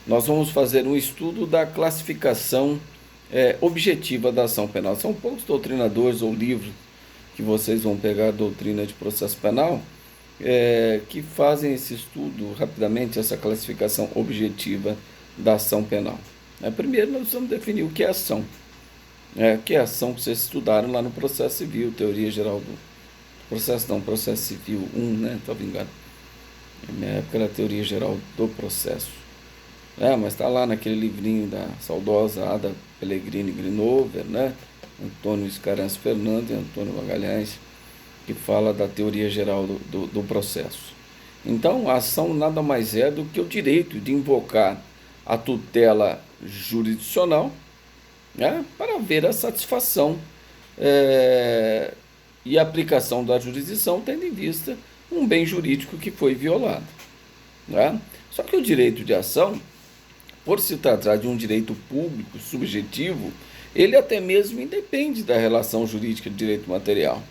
nós vamos fazer um estudo da classificação objetiva da ação penal. São poucos doutrinadores ou livros que vocês vão pegar a doutrina de processo penal que fazem esse estudo rapidamente, essa classificação objetiva da ação penal. Primeiro, nós vamos definir o que é ação. O que é ação que vocês estudaram lá no processo civil, teoria geral do processo, não, processo civil 1, né? Estava enganado. Na minha época era a teoria geral do processo. Mas está lá naquele livrinho da saudosa Ada Pellegrini Grinover, né? Antônio Scarancio Fernando e Antônio Magalhães, que fala da teoria geral do processo. Então, a ação nada mais é do que o direito de invocar a tutela jurisdicional, para ver a satisfação e aplicação da jurisdição, tendo em vista um bem jurídico que foi violado. Só que o direito de ação, por se tratar de um direito público, subjetivo, ele até mesmo independe da relação jurídica de direito material.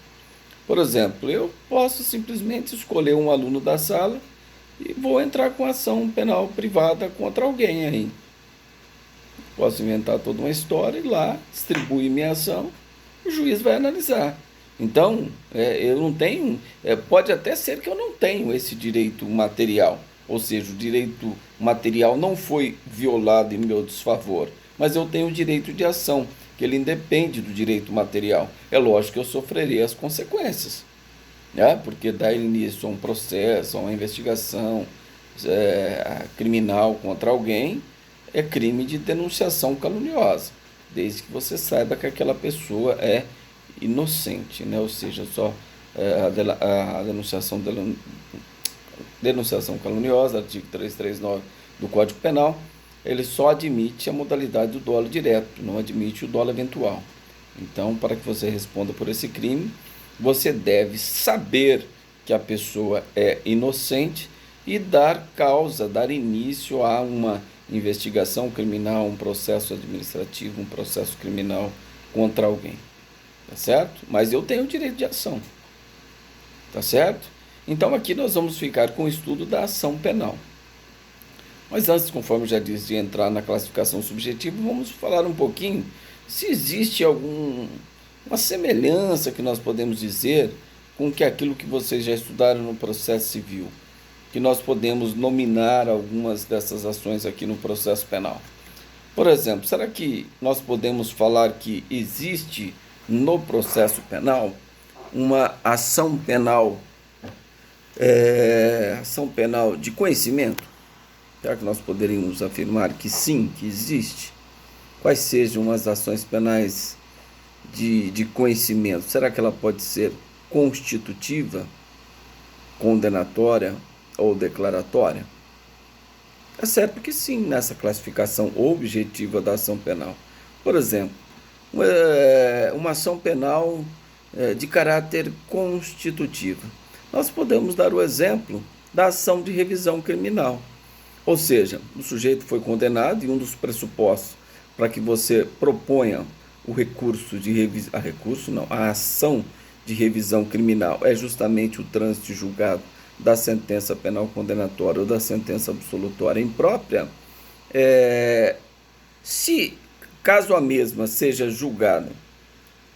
Por exemplo, eu posso simplesmente escolher um aluno da sala e vou entrar com ação penal privada contra alguém aí. Posso inventar toda uma história e lá distribuir minha ação, o juiz vai analisar. Então, eu não tenho, pode até ser que eu não tenho esse direito material, ou seja, o direito material não foi violado em meu desfavor, mas eu tenho o direito de ação, que ele independe do direito material. É lógico que eu sofrerei as consequências, porque dar início a um processo, a uma investigação criminal contra alguém, é crime de denunciação caluniosa, desde que você saiba que aquela pessoa é inocente, ou seja, só a denunciação caluniosa, artigo 339 do Código Penal, ele só admite a modalidade do dolo direto, não admite o dolo eventual. Então, para que você responda por esse crime, você deve saber que a pessoa é inocente e dar início a uma investigação criminal, um processo administrativo, um processo criminal contra alguém. Tá certo? Mas eu tenho o direito de ação. Tá certo? Então aqui nós vamos ficar com o estudo da ação penal. Mas antes, conforme eu já disse, de entrar na classificação subjetiva, vamos falar um pouquinho se existe alguma semelhança que nós podemos dizer com aquilo que vocês já estudaram no processo civil, que nós podemos nominar algumas dessas ações aqui no processo penal. Por exemplo, será que nós podemos falar que existe no processo penal uma ação penal de conhecimento? Será que nós poderíamos afirmar que sim, que existe? Quais sejam as ações penais de conhecimento? Será que ela pode ser constitutiva, condenatória ou declaratória? É certo que sim, nessa classificação objetiva da ação penal. Por exemplo, uma ação penal de caráter constitutivo. Nós podemos dar o exemplo da ação de revisão criminal. Ou seja, o sujeito foi condenado e um dos pressupostos para que você proponha o recurso de a ação de revisão criminal é justamente o trânsito julgado da sentença penal condenatória ou da sentença absolutória imprópria. Se caso a mesma seja julgada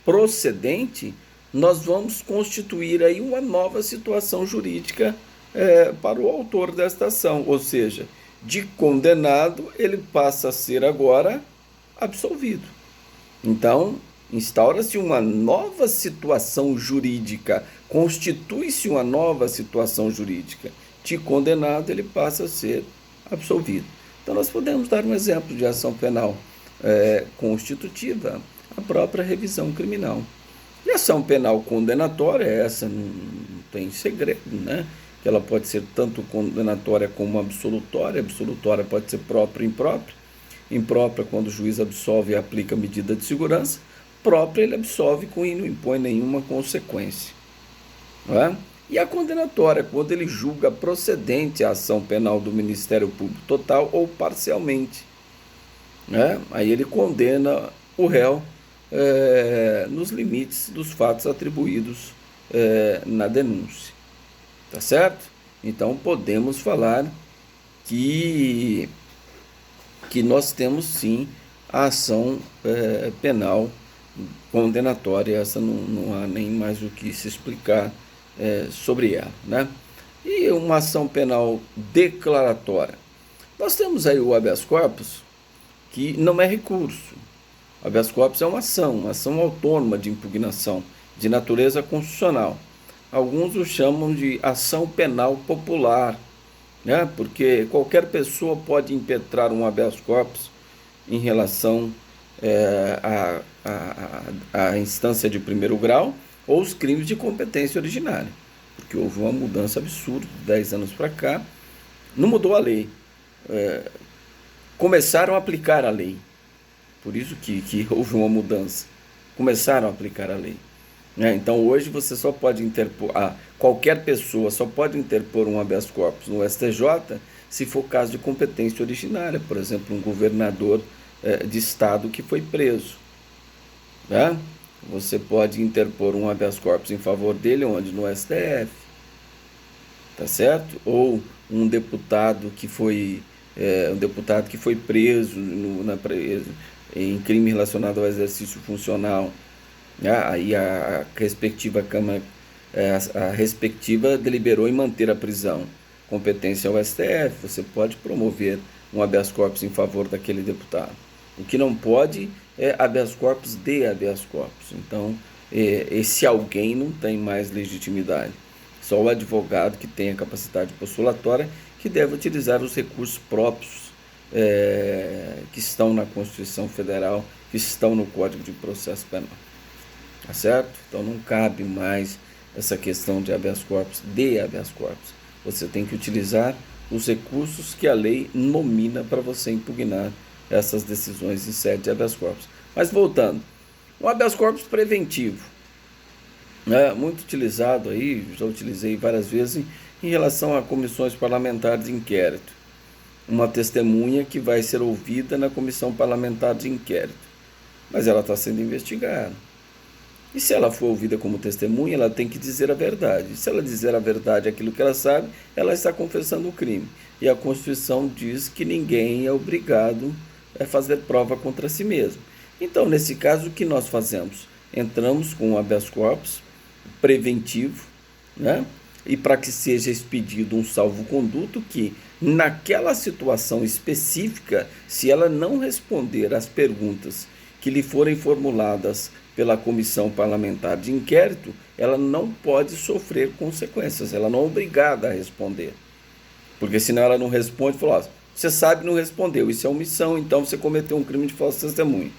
procedente, nós vamos constituir aí uma nova situação jurídica para o autor desta ação, ou seja, de condenado ele passa a ser agora absolvido. Então, instaura-se uma nova situação jurídica, constitui-se uma nova situação jurídica. De condenado ele passa a ser absolvido. Então, nós podemos dar um exemplo de ação penal constitutiva, a própria revisão criminal. E a ação penal condenatória, essa não tem segredo, que ela pode ser tanto condenatória como absolutória. Absolutória pode ser própria e imprópria. Imprópria quando o juiz absolve e aplica medida de segurança. Própria ele absolve e não impõe nenhuma consequência. E a condenatória quando ele julga procedente a ação penal do Ministério Público total ou parcialmente. Aí ele condena o réu nos limites dos fatos atribuídos na denúncia. Tá certo? Então podemos falar que que nós temos sim a ação penal condenatória. Essa não há nem mais o que se explicar sobre ela, né? E uma ação penal declaratória. Nós temos aí o habeas corpus, que não é recurso. O habeas corpus é uma ação autônoma de impugnação, de natureza constitucional. Alguns o chamam de ação penal popular, né? Porque qualquer pessoa pode impetrar um habeas corpus em relação à instância de primeiro grau ou os crimes de competência originária, porque houve uma mudança absurda de 10 anos para cá, não mudou a lei, começaram a aplicar a lei, por isso que houve uma mudança, começaram a aplicar a lei. Então hoje você só pode interpor, qualquer pessoa só pode interpor um habeas corpus no STJ se for caso de competência originária, por exemplo, um governador de estado que foi preso, né? Você pode interpor um habeas corpus em favor dele, onde? No STF, tá certo? Ou um deputado que foi preso em crime relacionado ao exercício funcional. Aí a respectiva Câmara, a respectiva deliberou em manter a prisão. Competência ao STF, você pode promover um habeas corpus em favor daquele deputado. O que não pode é habeas corpus de habeas corpus. Então, esse alguém não tem mais legitimidade. Só o advogado que tem a capacidade postulatória que deve utilizar os recursos próprios que estão na Constituição Federal, que estão no Código de Processo Penal. Tá certo? Então não cabe mais essa questão de habeas corpus, de habeas corpus. Você tem que utilizar os recursos que a lei nomina para você impugnar essas decisões em sede de habeas corpus. Mas voltando, o habeas corpus preventivo, muito utilizado aí, já utilizei várias vezes em relação a comissões parlamentares de inquérito. Uma testemunha que vai ser ouvida na comissão parlamentar de inquérito, mas ela está sendo investigada. E se ela for ouvida como testemunha, ela tem que dizer a verdade. Se ela dizer a verdade, aquilo que ela sabe, ela está confessando o crime. E a Constituição diz que ninguém é obrigado a fazer prova contra si mesmo. Então, nesse caso, o que nós fazemos? Entramos com um habeas corpus preventivo, né? E para que seja expedido um salvo-conduto que, naquela situação específica, se ela não responder às perguntas que lhe forem formuladas pela comissão parlamentar de inquérito, ela não pode sofrer consequências, ela não é obrigada a responder. Porque senão ela não responde e fala, você sabe que não respondeu, isso é omissão, então você cometeu um crime de falso testemunho.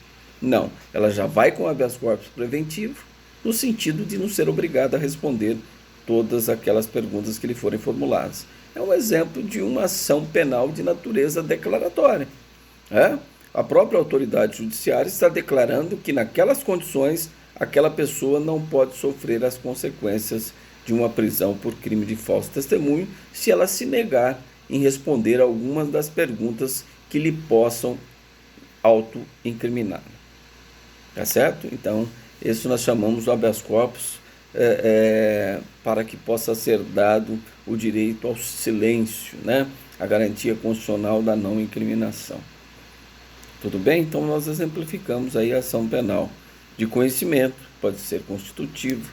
Não, ela já vai com habeas corpus preventivo, no sentido de não ser obrigada a responder todas aquelas perguntas que lhe forem formuladas. É um exemplo de uma ação penal de natureza declaratória. A própria autoridade judiciária está declarando que naquelas condições aquela pessoa não pode sofrer as consequências de uma prisão por crime de falso testemunho se ela se negar em responder algumas das perguntas que lhe possam auto-incriminar. Tá certo? Então, isso nós chamamos de habeas corpus para que possa ser dado o direito ao silêncio, né? A garantia constitucional da não incriminação. Tudo bem? Então nós exemplificamos aí a ação penal de conhecimento, pode ser constitutiva,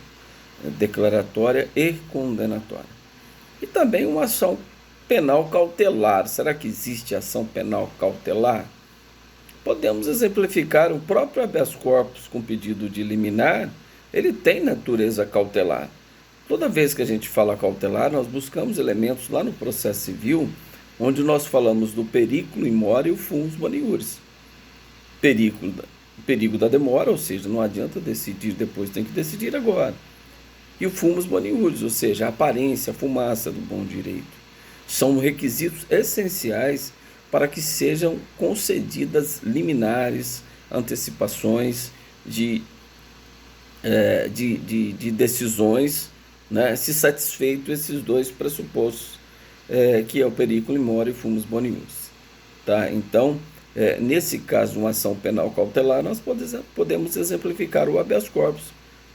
declaratória e condenatória. E também uma ação penal cautelar. Será que existe ação penal cautelar? Podemos exemplificar o próprio habeas corpus com pedido de liminar, ele tem natureza cautelar. Toda vez que a gente fala cautelar, nós buscamos elementos lá no processo civil, onde nós falamos do periculo in mora e o fumus boniuris. Perigo da demora, ou seja, não adianta decidir depois, tem que decidir agora. E o fumus boniuris, ou seja, a aparência, a fumaça do bom direito. São requisitos essenciais para que sejam concedidas liminares, antecipações de decisões, né, se satisfeito esses dois pressupostos, que é o periculo in mora e o fumus boniuris. Tá? Então, nesse caso, uma ação penal cautelar, nós podemos exemplificar o habeas corpus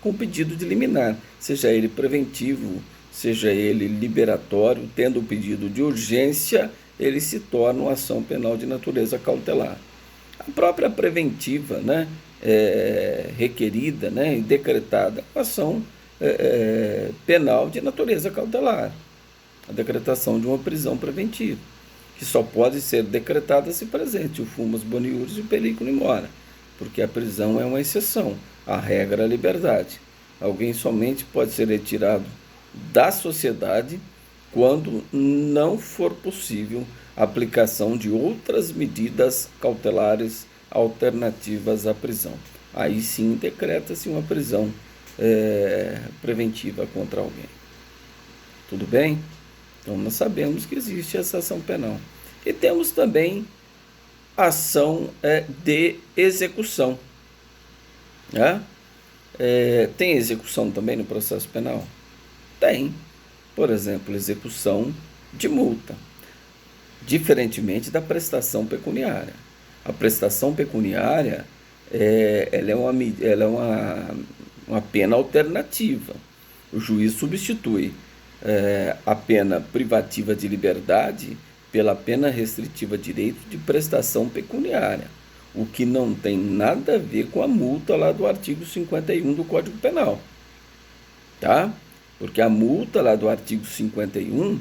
com pedido de liminar, seja ele preventivo, seja ele liberatório, tendo o pedido de urgência ele se torna uma ação penal de natureza cautelar. A própria preventiva, né, requerida, né, e decretada, ação penal de natureza cautelar, a decretação de uma prisão preventiva, que só pode ser decretada se presente o fumus boniuris e o periculum in mora, porque a prisão é uma exceção, a regra é a liberdade. Alguém somente pode ser retirado da sociedade quando não for possível a aplicação de outras medidas cautelares alternativas à prisão. Aí sim decreta-se uma prisão preventiva contra alguém. Tudo bem? Então nós sabemos que existe essa ação penal. E temos também ação de execução. Né? Tem execução também no processo penal? Tem. Por exemplo, execução de multa, diferentemente da prestação pecuniária. A prestação pecuniária ela é uma pena alternativa. O juiz substitui a pena privativa de liberdade pela pena restritiva de direito de prestação pecuniária, o que não tem nada a ver com a multa lá do artigo 51 do Código Penal, tá? Porque a multa lá do artigo 51,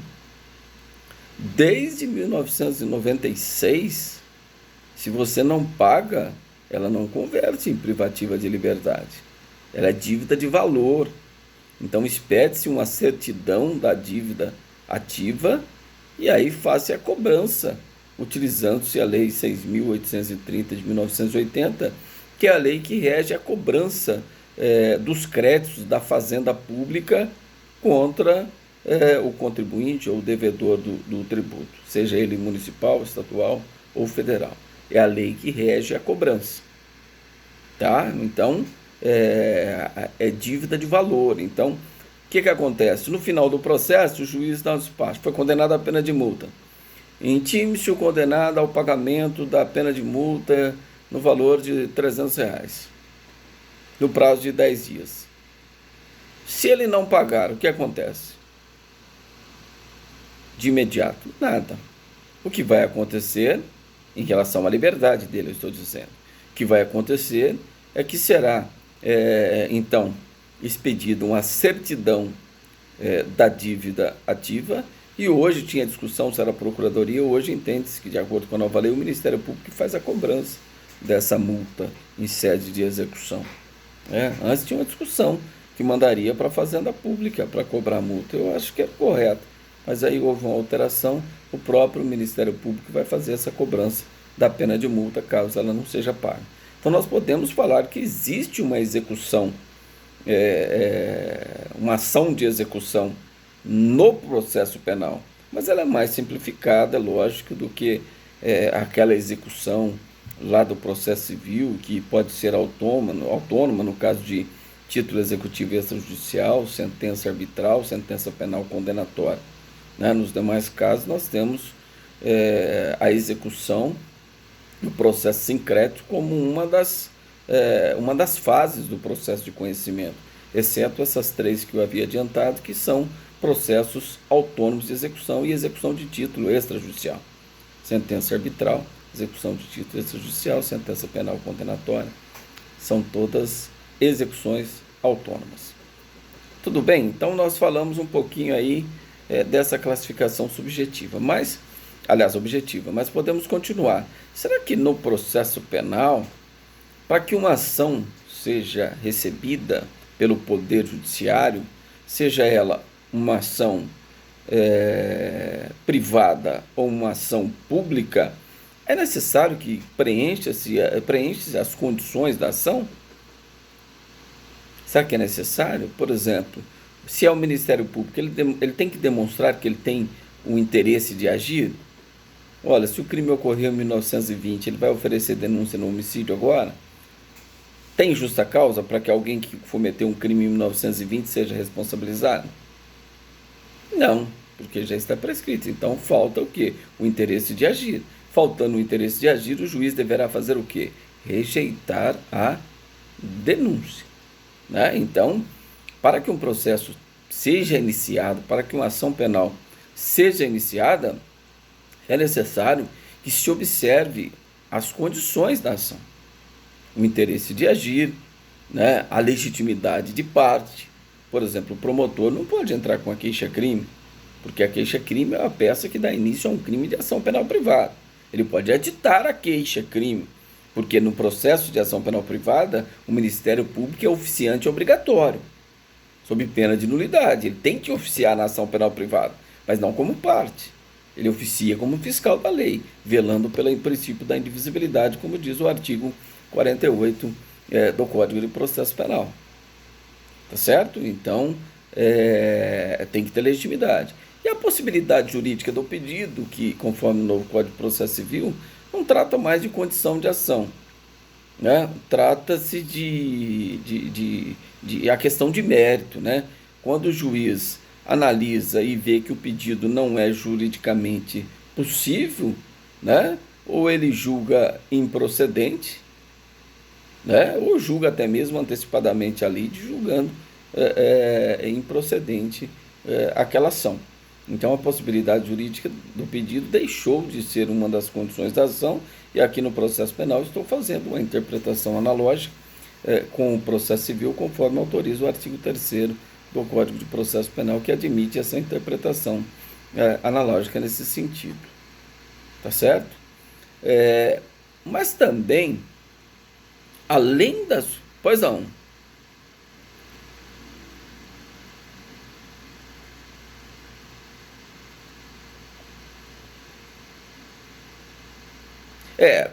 desde 1996, se você não paga, ela não converte em privativa de liberdade. Ela é dívida de valor. Então, expede-se uma certidão da dívida ativa e aí faz-se a cobrança, utilizando-se a Lei 6.830 de 1980, que é a lei que rege a cobrança dos créditos da fazenda pública contra o contribuinte ou o devedor do tributo, seja ele municipal, estadual ou federal. É a lei que rege a cobrança. Tá? Então, é dívida de valor. Então, o que acontece? No final do processo, o juiz dá um despacho. Foi condenado à pena de multa. Intime-se o condenado ao pagamento da pena de multa no valor de R$300, no prazo de 10 dias. Se ele não pagar, o que acontece? De imediato, nada. O que vai acontecer, em relação à liberdade dele, eu estou dizendo, o que vai acontecer é que será, então, expedida uma certidão da dívida ativa, e hoje tinha discussão se era a Procuradoria, hoje entende-se que, de acordo com a nova lei, o Ministério Público faz a cobrança dessa multa em sede de execução. Antes tinha uma discussão que mandaria para a Fazenda Pública para cobrar a multa. Eu acho que é correto, mas aí houve uma alteração, o próprio Ministério Público vai fazer essa cobrança da pena de multa, caso ela não seja paga. Então nós podemos falar que existe uma execução, uma ação de execução no processo penal, mas ela é mais simplificada, lógico, do que aquela execução lá do processo civil, que pode ser autônoma no caso de título executivo extrajudicial, sentença arbitral, sentença penal condenatória. Nos demais casos, nós temos a execução do processo sincrético como uma das fases do processo de conhecimento, exceto essas três que eu havia adiantado, que são processos autônomos de execução e execução de título extrajudicial. Sentença arbitral, execução de título extrajudicial, sentença penal condenatória, são todas execuções autônomas. Tudo bem? Então nós falamos um pouquinho aí dessa classificação subjetiva, objetiva, mas podemos continuar. Será que no processo penal, para que uma ação seja recebida pelo Poder Judiciário, seja ela uma ação privada ou uma ação pública, é necessário que preencha-se as condições da ação? Será que é necessário? Por exemplo, se é o Ministério Público, ele tem que demonstrar que ele tem o interesse de agir? Olha, se o crime ocorreu em 1920, ele vai oferecer denúncia no homicídio agora? Tem justa causa para que alguém que cometeu um crime em 1920 seja responsabilizado? Não, porque já está prescrito. Então falta o quê? O interesse de agir. Faltando o interesse de agir, o juiz deverá fazer o quê? Rejeitar a denúncia. Então, para que um processo seja iniciado, para que uma ação penal seja iniciada, é necessário que se observe as condições da ação, o interesse de agir, né, a legitimidade de parte. Por exemplo, o promotor não pode entrar com a queixa-crime, porque a queixa-crime é uma peça que dá início a um crime de ação penal privada. Ele pode aditar a queixa-crime, porque no processo de ação penal privada, o Ministério Público é oficiante obrigatório, sob pena de nulidade. Ele tem que oficiar na ação penal privada, mas não como parte. Ele oficia como fiscal da lei, velando pelo princípio da indivisibilidade, como diz o artigo 48 do Código de Processo Penal. Tá certo? Então, tem que ter legitimidade. E a possibilidade jurídica do pedido, que, conforme o novo Código de Processo Civil, não trata mais de condição de ação, né? Trata-se de a questão de mérito, né? Quando o juiz analisa e vê que o pedido não é juridicamente possível, né? Ou ele julga improcedente, né? Ou julga até mesmo antecipadamente a lide, julgando improcedente aquela ação. Então, a possibilidade jurídica do pedido deixou de ser uma das condições da ação, e aqui no processo penal estou fazendo uma interpretação analógica com o processo civil, conforme autoriza o artigo 3º do Código de Processo Penal, que admite essa interpretação analógica nesse sentido. Tá certo? Mas também, além das... Pois não.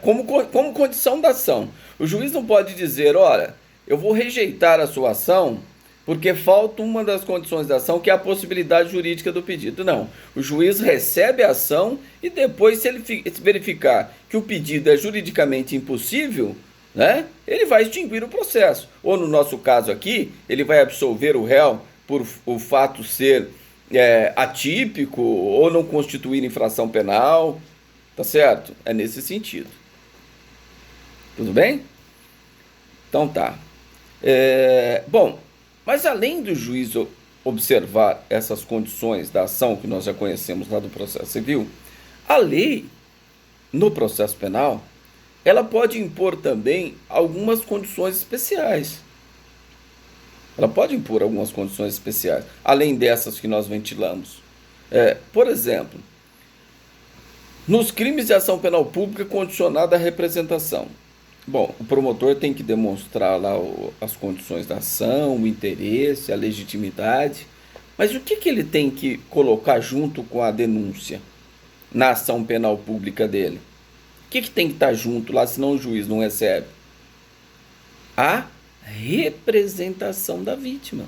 Como condição da ação. O juiz não pode dizer, olha, eu vou rejeitar a sua ação porque falta uma das condições da ação, que é a possibilidade jurídica do pedido. Não. O juiz recebe a ação e depois, se ele verificar que o pedido é juridicamente impossível, né, ele vai extinguir o processo. Ou, no nosso caso aqui, ele vai absolver o réu por o fato ser atípico ou não constituir infração penal. Tá certo? É nesse sentido. Tudo bem? Então tá. Bom, mas além do juiz observar essas condições da ação que nós já conhecemos lá do processo civil, a lei, no processo penal, ela pode impor também algumas condições especiais. Ela pode impor algumas condições especiais, além dessas que nós ventilamos. Por exemplo, nos crimes de ação penal pública condicionada à representação. Bom, o promotor tem que demonstrar lá as condições da ação, o interesse, a legitimidade. Mas o que ele tem que colocar junto com a denúncia na ação penal pública dele? O que tem que estar junto lá, senão o juiz não recebe? A representação da vítima.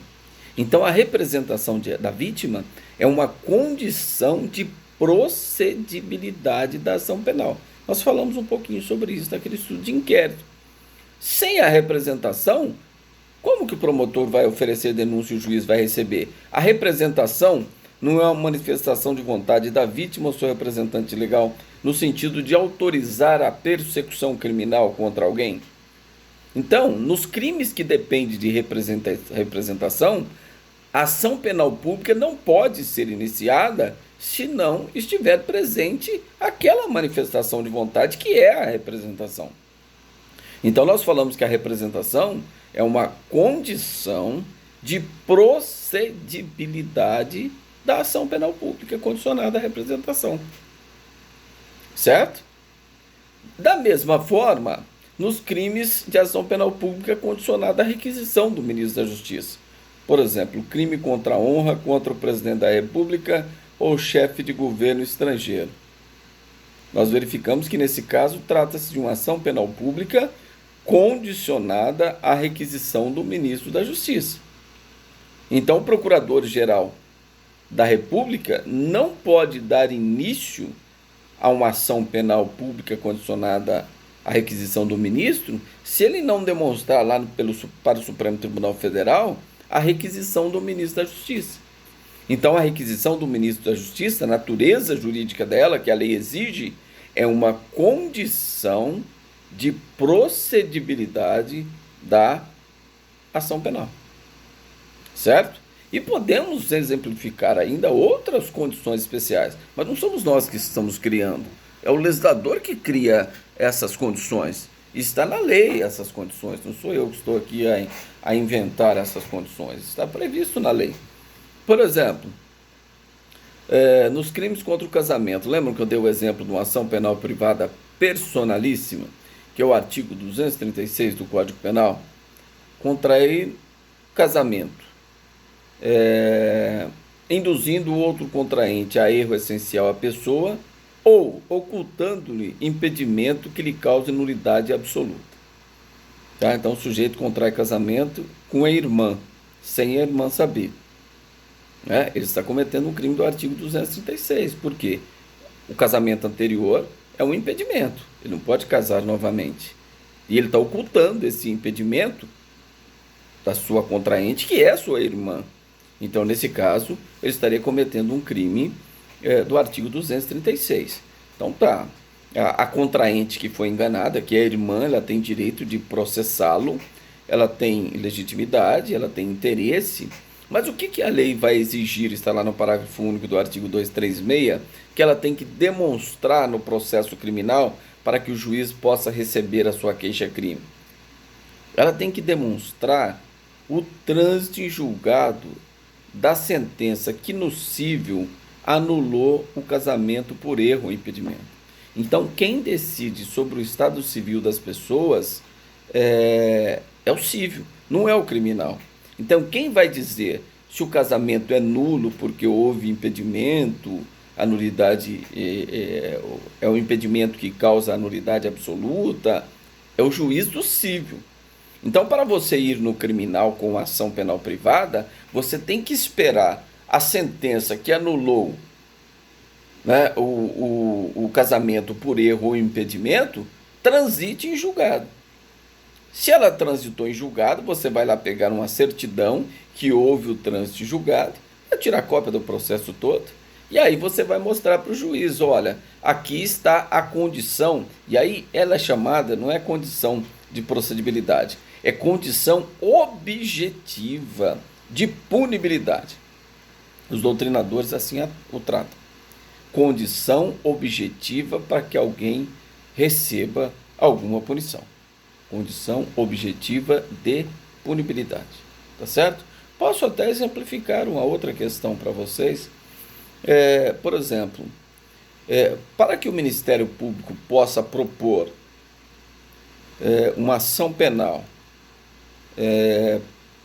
Então, a representação da vítima é uma condição de procedibilidade da ação penal. Nós falamos um pouquinho sobre isso naquele estudo de inquérito. Sem a representação, como que o promotor vai oferecer denúncia e o juiz vai receber? A representação não é uma manifestação de vontade da vítima ou seu representante legal no sentido de autorizar a persecução criminal contra alguém? Então, nos crimes que dependem de representação, a ação penal pública não pode ser iniciada se não estiver presente aquela manifestação de vontade que é a representação. Então, nós falamos que a representação é uma condição de procedibilidade da ação penal pública condicionada à representação. Certo? Da mesma forma, nos crimes de ação penal pública condicionada à requisição do ministro da Justiça. Por exemplo, crime contra a honra contra o presidente da República ou chefe de governo estrangeiro. Nós verificamos que, nesse caso, trata-se de uma ação penal pública condicionada à requisição do ministro da Justiça. Então, o Procurador-Geral da República não pode dar início a uma ação penal pública condicionada à requisição do ministro se ele não demonstrar lá para o Supremo Tribunal Federal a requisição do ministro da Justiça. Então, a requisição do ministro da Justiça, a natureza jurídica dela, que a lei exige, é uma condição de procedibilidade da ação penal. Certo? E podemos exemplificar ainda outras condições especiais, mas não somos nós que estamos criando. É o legislador que cria essas condições. Está na lei essas condições, não sou eu que estou aqui a inventar essas condições. Está previsto na lei. Por exemplo, nos crimes contra o casamento, lembram que eu dei o exemplo de uma ação penal privada personalíssima, que é o artigo 236 do Código Penal? Contrair casamento, induzindo o outro contraente a erro essencial à pessoa ou ocultando-lhe impedimento que lhe cause nulidade absoluta. Tá? Então o sujeito contrai casamento com a irmã, sem a irmã saber. Né? Ele está cometendo um crime do artigo 236. Por quê? O casamento anterior é um impedimento. Ele não pode casar novamente. E ele está ocultando esse impedimento da sua contraente, que é a sua irmã. Então, nesse caso, ele estaria cometendo um crime do artigo 236. Então, tá. A contraente que foi enganada, que é a irmã, ela tem direito de processá-lo, ela tem legitimidade, ela tem interesse. Mas o que a lei vai exigir, está lá no parágrafo único do artigo 236, que ela tem que demonstrar no processo criminal para que o juiz possa receber a sua queixa-crime? Ela tem que demonstrar o trânsito em julgado da sentença que no cível anulou o casamento por erro ou impedimento. Então, quem decide sobre o estado civil das pessoas é o cível, não é o criminal. Então, quem vai dizer se o casamento é nulo porque houve impedimento, a nulidade é o impedimento que causa a nulidade absoluta, é o juiz do cível. Então, para você ir no criminal com ação penal privada, você tem que esperar a sentença que anulou, né, o casamento por erro ou impedimento transite em julgado. Se ela transitou em julgado, você vai lá pegar uma certidão que houve o trânsito em julgado, vai tirar cópia do processo todo, e aí você vai mostrar para o juiz, olha, aqui está a condição, e aí ela é chamada, não é condição de procedibilidade, é condição objetiva de punibilidade. Os doutrinadores assim o tratam. Condição objetiva para que alguém receba alguma punição. Condição objetiva de punibilidade. Tá certo? Posso até exemplificar uma outra questão para vocês. Por exemplo, para que o Ministério Público possa propor uma ação penal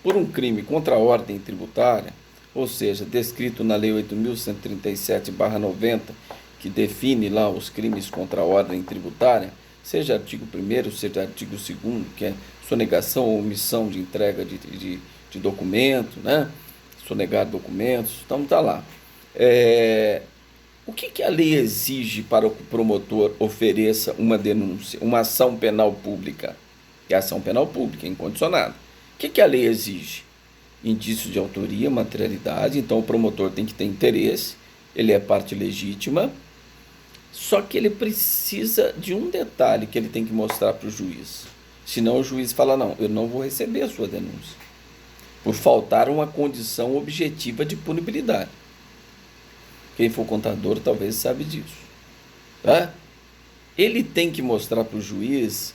por um crime contra a ordem tributária, ou seja, descrito na Lei 8.137/90, que define lá os crimes contra a ordem tributária, seja artigo 1º, seja artigo 2º, que é sonegação ou omissão de entrega de documento, né? Sonegar documentos, então está lá. O que a lei exige para que o promotor ofereça uma denúncia, uma ação penal pública? É ação penal pública, incondicionada. O que a lei exige? Indício de autoria, materialidade, então o promotor tem que ter interesse, ele é parte legítima, só que ele precisa de um detalhe que ele tem que mostrar para o juiz. Senão o juiz fala, não, eu não vou receber a sua denúncia, por faltar uma condição objetiva de punibilidade. Quem for contador talvez sabe disso. Tá? Ele tem que mostrar para o juiz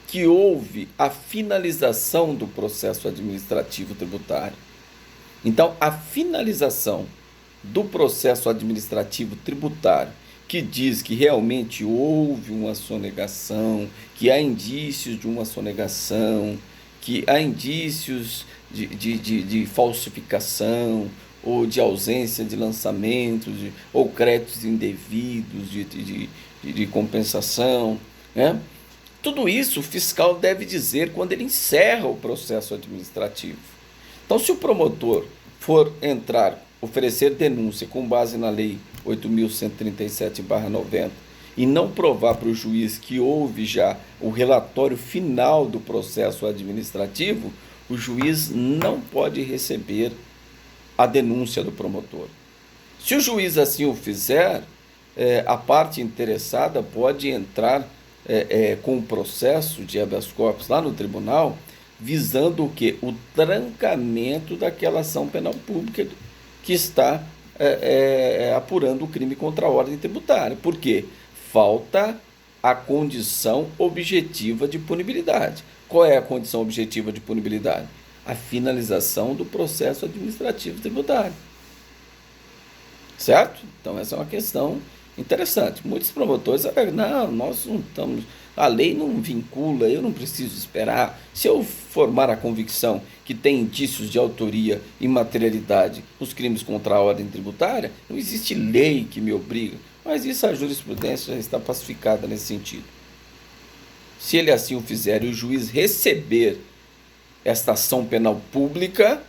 que houve a finalização do processo administrativo tributário. Então, a finalização do processo administrativo tributário, que diz que realmente houve uma sonegação, que há indícios de uma sonegação, que há indícios de falsificação, ou de ausência de lançamentos, ou créditos indevidos de compensação, né? Tudo isso o fiscal deve dizer quando ele encerra o processo administrativo. Então, se o promotor for oferecer denúncia com base na Lei 8.137/90 e não provar para o juiz que houve já o relatório final do processo administrativo, o juiz não pode receber a denúncia do promotor. Se o juiz assim o fizer, a parte interessada pode entrar com o processo de habeas corpus lá no tribunal, visando o quê? O trancamento daquela ação penal pública que está apurando o crime contra a ordem tributária. Por quê? Falta a condição objetiva de punibilidade. Qual é a condição objetiva de punibilidade? A finalização do processo administrativo tributário. Certo? Então, essa é uma questão interessante. Muitos promotores falam, não, nós não estamos, a lei não vincula, eu não preciso esperar. Se eu formar a convicção que tem indícios de autoria e materialidade nos crimes contra a ordem tributária, não existe lei que me obriga. Mas isso a jurisprudência já está pacificada nesse sentido. Se ele assim o fizer e o juiz receber esta ação penal pública,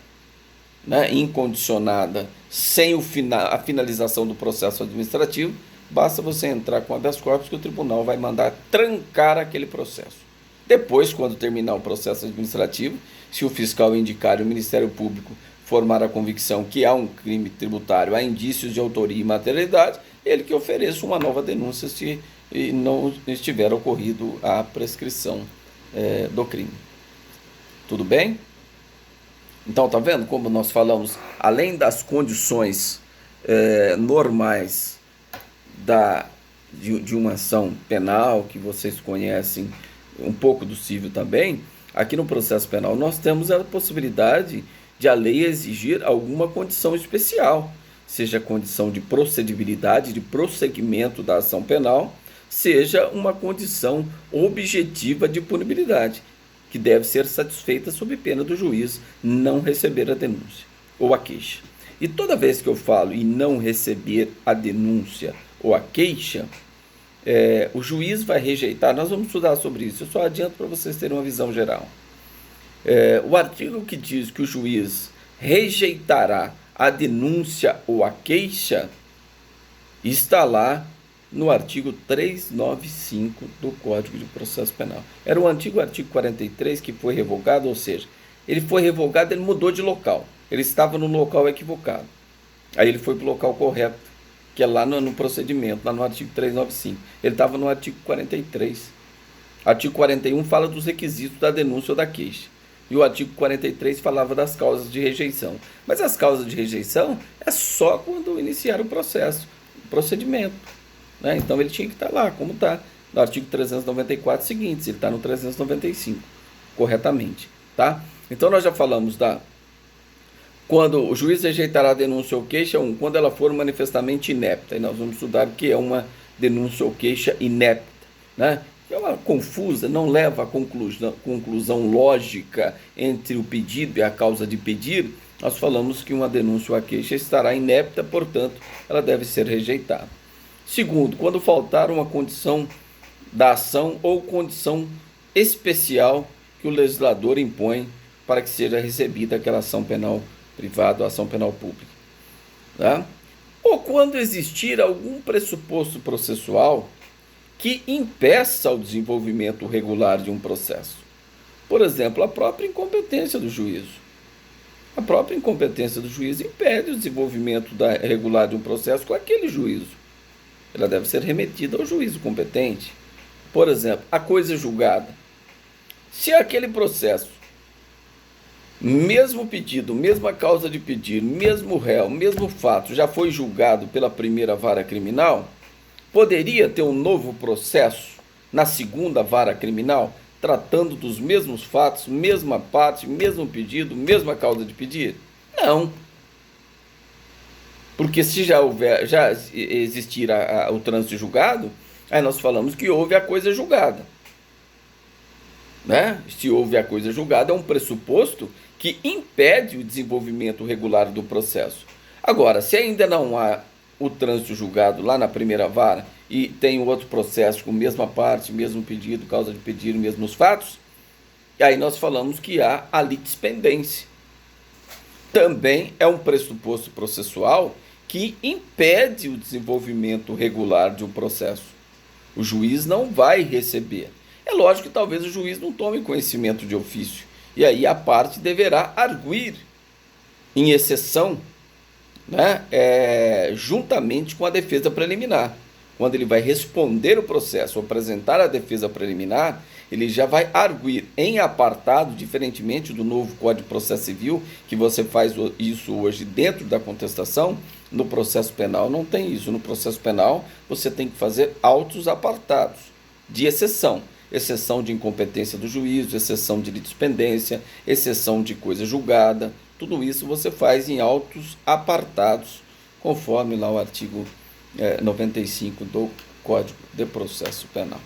né, incondicionada, sem a finalização do processo administrativo, basta você entrar com habeas corpus que o tribunal vai mandar trancar aquele processo. Depois, quando terminar o processo administrativo, se o fiscal indicar e o Ministério Público formar a convicção que há um crime tributário, há indícios de autoria e materialidade, ele que ofereça uma nova denúncia se não estiver ocorrido a prescrição do crime. Tudo bem? Então, tá vendo como nós falamos, além das condições normais de uma ação penal, que vocês conhecem um pouco do civil também, aqui no processo penal nós temos a possibilidade de a lei exigir alguma condição especial, seja condição de procedibilidade, de prosseguimento da ação penal, seja uma condição objetiva de punibilidade, que deve ser satisfeita sob pena do juiz não receber a denúncia ou a queixa. E toda vez que eu falo em não receber a denúncia ou a queixa, o juiz vai rejeitar, nós vamos estudar sobre isso, eu só adianto para vocês terem uma visão geral. O artigo que diz que o juiz rejeitará a denúncia ou a queixa está lá no artigo 395 do Código de Processo Penal. Era o antigo artigo 43 que foi revogado, ou seja, ele foi revogado, ele mudou de local. Ele estava no local equivocado. Aí ele foi para o local correto, que é lá no procedimento, lá no artigo 395. Ele estava no artigo 43. Artigo 41 fala dos requisitos da denúncia ou da queixa. E o artigo 43 falava das causas de rejeição. Mas as causas de rejeição é só quando iniciar o processo, o procedimento. Né? Então ele tinha que estar lá, como está no artigo 394 seguintes, ele está no 395, corretamente. Tá? Então nós já falamos quando o juiz rejeitará a denúncia ou queixa, quando ela for manifestamente inepta. E nós vamos estudar o que é uma denúncia ou queixa inepta. Né? É uma confusa, não leva a conclusão lógica entre o pedido e a causa de pedir. Nós falamos que uma denúncia ou a queixa estará inepta, portanto, ela deve ser rejeitada. Segundo, quando faltar uma condição da ação ou condição especial que o legislador impõe para que seja recebida aquela ação penal privada ou ação penal pública. Tá? Ou quando existir algum pressuposto processual que impeça o desenvolvimento regular de um processo. Por exemplo, a própria incompetência do juízo. A própria incompetência do juiz impede o desenvolvimento regular de um processo com aquele juízo. Ela deve ser remetida ao juízo competente. Por exemplo, a coisa julgada. Se aquele processo, mesmo pedido, mesma causa de pedir, mesmo réu, mesmo fato, já foi julgado pela primeira vara criminal, poderia ter um novo processo na segunda vara criminal, tratando dos mesmos fatos, mesma parte, mesmo pedido, mesma causa de pedir? Não. Porque se já existir o trânsito julgado, aí nós falamos que houve a coisa julgada. Né? Se houve a coisa julgada, é um pressuposto que impede o desenvolvimento regular do processo. Agora, se ainda não há o trânsito julgado lá na primeira vara e tem outro processo com mesma parte, mesmo pedido, causa de pedir, mesmos fatos, aí nós falamos que há a litispendência. Também é um pressuposto processual que impede o desenvolvimento regular de um processo. O juiz não vai receber. É lógico que talvez o juiz não tome conhecimento de ofício, e aí a parte deverá arguir em exceção, né, juntamente com a defesa preliminar. quando ele vai responder o processo, ou apresentar a defesa preliminar, ele já vai arguir em apartado, diferentemente do novo Código de Processo Civil, que você faz isso hoje dentro da contestação. No processo penal não tem isso. No processo penal você tem que fazer autos apartados de exceção. Exceção de incompetência do juízo, exceção de litispendência, exceção de coisa julgada. Tudo isso você faz em autos apartados, conforme lá o artigo 95 do Código de Processo Penal.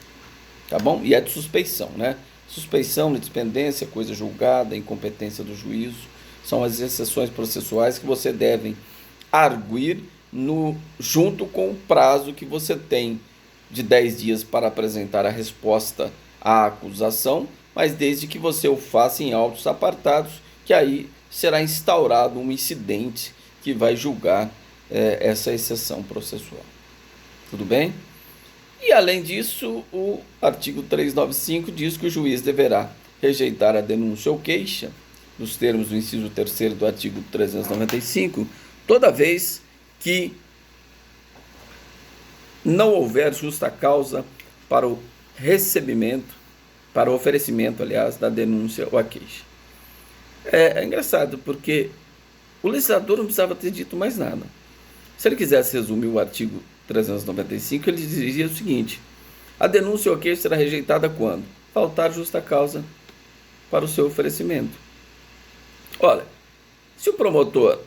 Tá bom? E é de suspeição, né? Suspeição, litispendência, coisa julgada, incompetência do juízo, são as exceções processuais que você deve arguir junto com o prazo que você tem de 10 dias para apresentar a resposta à acusação, mas desde que você o faça em autos apartados, que aí será instaurado um incidente que vai julgar essa exceção processual. Tudo bem? E além disso, o artigo 395 diz que o juiz deverá rejeitar a denúncia ou queixa, nos termos do inciso 3º do artigo 395, toda vez que não houver justa causa para o recebimento, para o oferecimento, aliás, da denúncia ou a queixa. É engraçado, porque o legislador não precisava ter dito mais nada. Se ele quisesse resumir o artigo 395, ele dizia o seguinte: a denúncia ou a queixa será rejeitada quando faltar justa causa para o seu oferecimento. Olha, se o promotor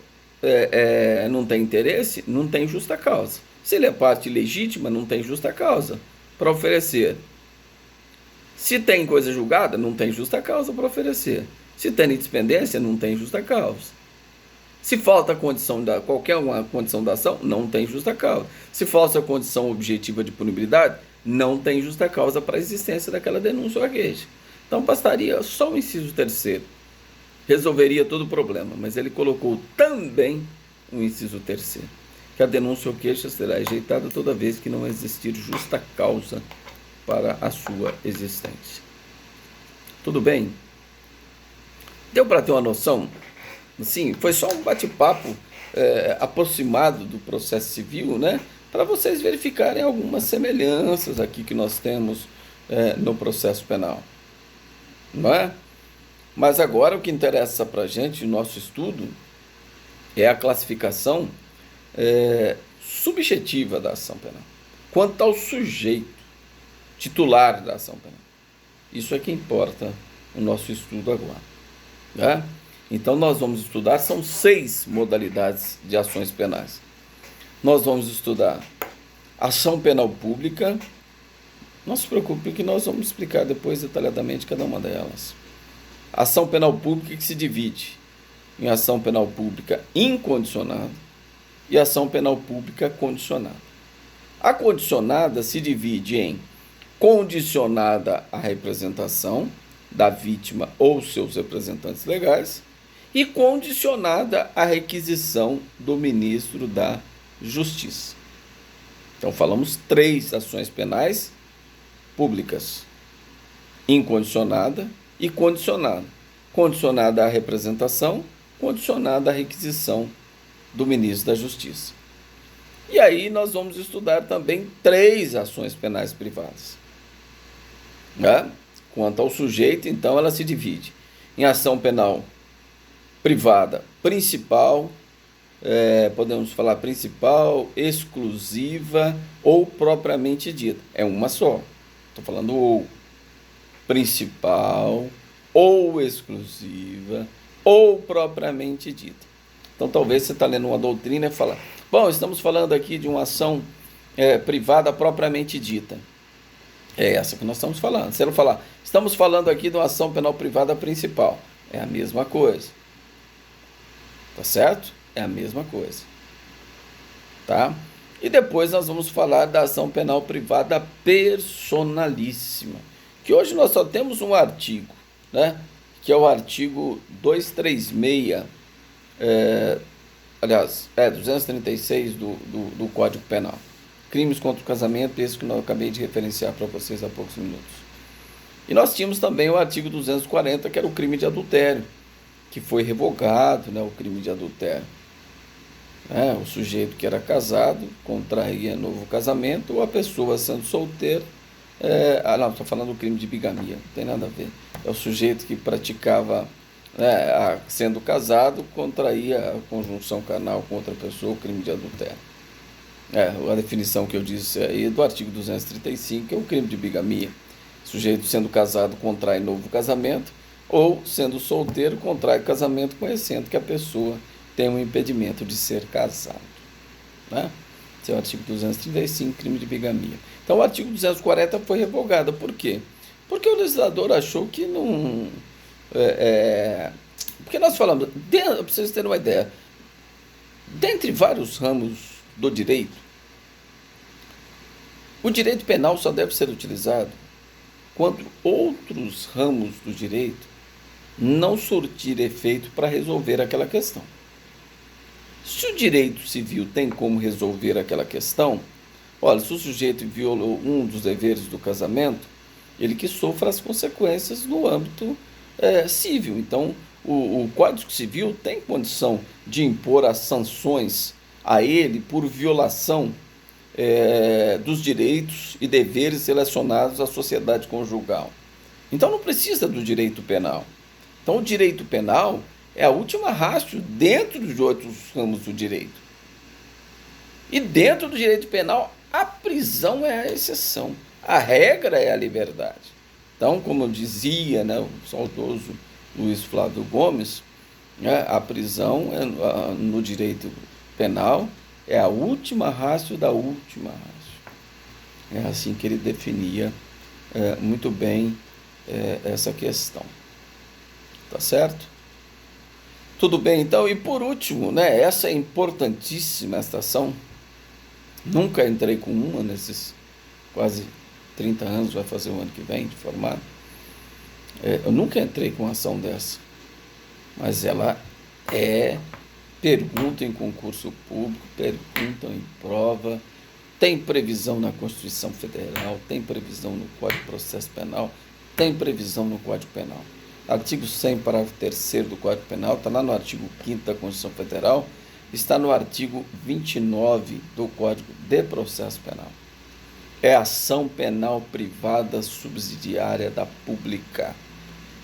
não tem interesse, não tem justa causa. Se ele é parte legítima, não tem justa causa para oferecer. Se tem coisa julgada, não tem justa causa para oferecer. Se tem litispendência, não tem justa causa. Se falta qualquer uma condição da ação, não tem justa causa. Se falta a condição objetiva de punibilidade, não tem justa causa para a existência daquela denúncia ou a queixa. Então bastaria só o inciso 3º. Resolveria todo o problema, mas ele colocou também o inciso 3º, que a denúncia ou queixa será rejeitada toda vez que não existir justa causa para a sua existência. Tudo bem? Deu para ter uma noção? Sim, foi só um bate-papo aproximado do processo civil, né? Para vocês verificarem algumas semelhanças aqui que nós temos no processo penal. Não é? Mas agora o que interessa para a gente, o nosso estudo, é a classificação subjetiva da ação penal, quanto ao sujeito titular da ação penal. Isso é que importa o nosso estudo agora. Né? Então nós vamos estudar, são 6 modalidades de ações penais. Nós vamos estudar ação penal pública. Não se preocupe que nós vamos explicar depois detalhadamente cada uma delas. Ação penal pública que se divide em ação penal pública incondicionada e ação penal pública condicionada. A condicionada se divide em condicionada à representação da vítima ou seus representantes legais e condicionada à requisição do ministro da Justiça. Então falamos 3 ações penais públicas: incondicionada e condicionada. Condicionada à representação, condicionada à requisição do ministro da Justiça. E aí nós vamos estudar também 3 ações penais privadas. Né? Quanto ao sujeito, então, ela se divide em ação penal privada principal, podemos falar principal, exclusiva ou propriamente dita. É uma só. Estou falando ou principal, ou exclusiva, ou propriamente dita. Então, talvez você está lendo uma doutrina e fala: bom, estamos falando aqui de uma ação privada propriamente dita. É essa que nós estamos falando. Se ela falar, estamos falando aqui de uma ação penal privada principal, é a mesma coisa. Tá certo? É a mesma coisa. Tá? E depois nós vamos falar da ação penal privada personalíssima, que hoje nós só temos um artigo, né? Que é o artigo 236, 236 do Código Penal. Crimes contra o casamento, esse que eu acabei de referenciar para vocês há poucos minutos. E nós tínhamos também o artigo 240, que era o crime de adultério, que foi revogado, né, o crime de adultério. né? O sujeito que era casado contraía novo casamento, ou a pessoa sendo solteira. Não, estou falando do crime de bigamia, não tem nada a ver. É o sujeito que praticava, né, sendo casado, contraía a conjunção carnal com outra pessoa, o crime de adultério. A definição que eu disse aí do artigo 235 é o crime de bigamia. Sujeito sendo casado contrai novo casamento, ou sendo solteiro contrai casamento conhecendo que a pessoa tem um impedimento de ser casado, né? Esse é o artigo 235, crime de bigamia. Então o artigo 240 foi revogado. Por quê? Porque o legislador achou que não... porque nós falamos, para vocês terem uma ideia, dentre vários ramos do direito, o direito penal só deve ser utilizado quando outros ramos do direito não surtir efeito para resolver aquela questão. Se o direito civil tem como resolver aquela questão, olha, se o sujeito violou um dos deveres do casamento, ele que sofra as consequências no âmbito civil. Então, o Código Civil tem condição de impor as sanções a ele por violação dos direitos e deveres relacionados à sociedade conjugal. Então, não precisa do direito penal. Então, o direito penal é a última ratio dentro dos outros ramos do direito. E dentro do direito penal, a prisão é a exceção. A regra é a liberdade. Então, como dizia, né, o saudoso Luiz Flávio Gomes, né, a prisão no direito penal é a última ratio da última ratio. É assim que ele definia muito bem essa questão. Tá certo? Tudo bem, então, e por último, né, essa é importantíssima estação. Nunca entrei com uma nesses quase 30 anos, vai fazer o ano que vem de formado. Eu nunca entrei com uma ação dessa, mas ela pergunta em concurso público, perguntam em prova, tem previsão na Constituição Federal, tem previsão no Código de Processo Penal, tem previsão no Código Penal. Artigo 100, parágrafo 3º do Código Penal, está lá no artigo 5º da Constituição Federal, está no artigo 29 do Código de Processo Penal. É ação penal privada subsidiária da pública.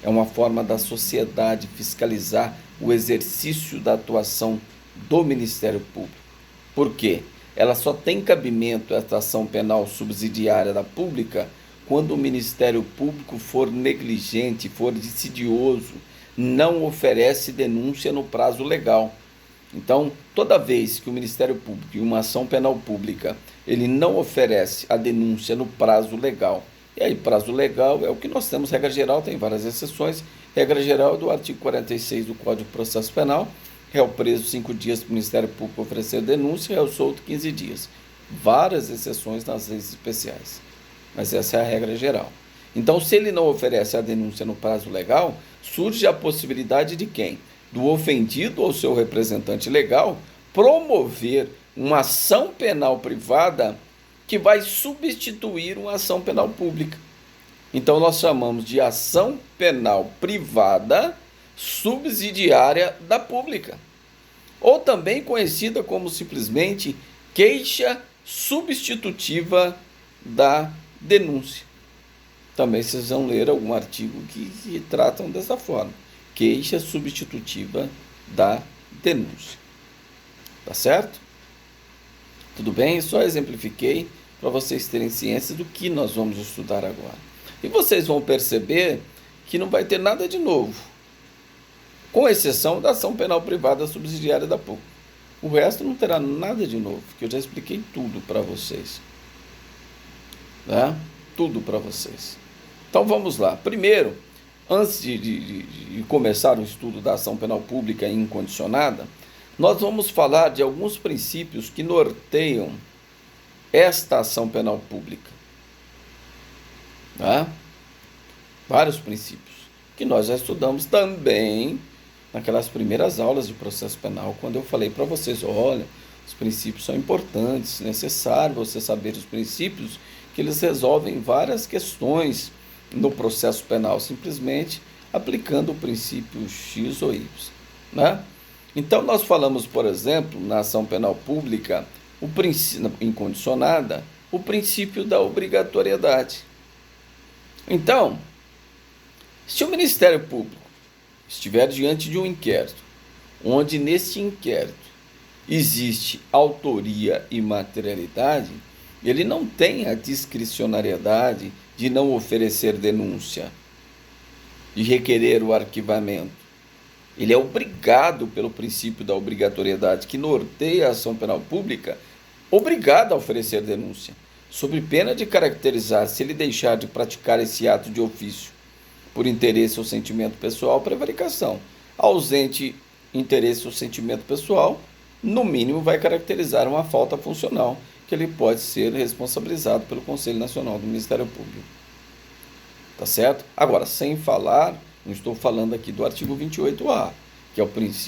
É uma forma da sociedade fiscalizar o exercício da atuação do Ministério Público. Por quê? Ela só tem cabimento, esta ação penal subsidiária da pública, quando o Ministério Público for negligente, for insidioso, não oferece denúncia no prazo legal. Então, toda vez que o Ministério Público, em uma ação penal pública, ele não oferece a denúncia no prazo legal, e aí prazo legal é o que nós temos, regra geral, tem várias exceções, regra geral do artigo 46 do Código de Processo Penal, réu preso 5 dias para o Ministério Público oferecer denúncia, réu solto 15 dias. Várias exceções nas leis especiais, mas essa é a regra geral. Então, se ele não oferece a denúncia no prazo legal, surge a possibilidade de quem? Do ofendido ou seu representante legal promover uma ação penal privada que vai substituir uma ação penal pública. Então, nós chamamos de ação penal privada subsidiária da pública, ou também conhecida como simplesmente queixa substitutiva da denúncia. Também vocês vão ler algum artigo que tratam dessa forma. Queixa substitutiva da denúncia. Tá certo? Tudo bem? Só exemplifiquei para vocês terem ciência do que nós vamos estudar agora. E vocês vão perceber que não vai ter nada de novo, com exceção da ação penal privada subsidiária da pública. O resto não terá nada de novo, porque eu já expliquei tudo para vocês. Tá? Tudo para vocês. Então vamos lá. Primeiro, antes de começar o estudo da ação penal pública incondicionada, nós vamos falar de alguns princípios que norteiam esta ação penal pública. Tá? Vários princípios que nós já estudamos também naquelas primeiras aulas de processo penal, quando eu falei para vocês, olha, os princípios são importantes, necessário você saber os princípios, que eles resolvem várias questões no processo penal, simplesmente aplicando o princípio X ou Y, né? Então, nós falamos, por exemplo, na ação penal pública, incondicionada, o princípio da obrigatoriedade. Então, se o Ministério Público estiver diante de um inquérito, onde nesse inquérito existe autoria e materialidade, ele não tem a discricionariedade de não oferecer denúncia, de requerer o arquivamento. Ele é obrigado, pelo princípio da obrigatoriedade que norteia a ação penal pública, obrigado a oferecer denúncia, sob pena de caracterizar, se ele deixar de praticar esse ato de ofício por interesse ou sentimento pessoal, prevaricação. Ausente interesse ou sentimento pessoal, no mínimo vai caracterizar uma falta funcional, que ele pode ser responsabilizado pelo Conselho Nacional do Ministério Público. Tá certo? Agora, sem falar, não estou falando aqui do artigo 28A, que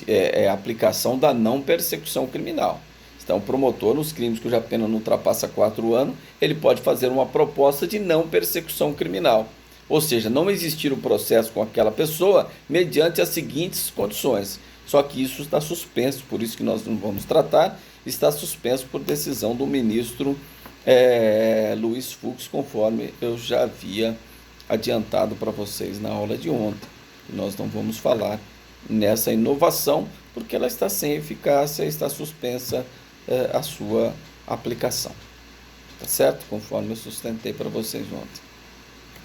é a aplicação da não persecução criminal. Então, o promotor, nos crimes cuja pena não ultrapassa 4 anos, ele pode fazer uma proposta de não persecução criminal. Ou seja, não existir o processo com aquela pessoa mediante as seguintes condições. Só que isso está suspenso, por isso que nós não vamos tratar, está suspenso por decisão do ministro Luiz Fux, conforme eu já havia adiantado para vocês na aula de ontem. Nós não vamos falar nessa inovação, porque ela está sem eficácia, está suspensa a sua aplicação. Tá certo? Conforme eu sustentei para vocês ontem.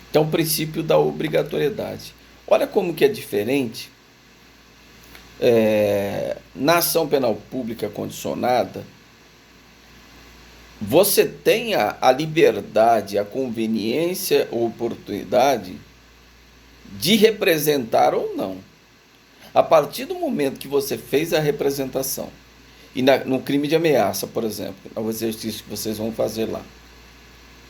Então, o princípio da obrigatoriedade. Olha como que é diferente. Na ação penal pública condicionada, você tem a liberdade, a conveniência ou oportunidade de representar ou não. A partir do momento que você fez a representação, e no crime de ameaça, por exemplo, é o exercício que vocês vão fazer lá.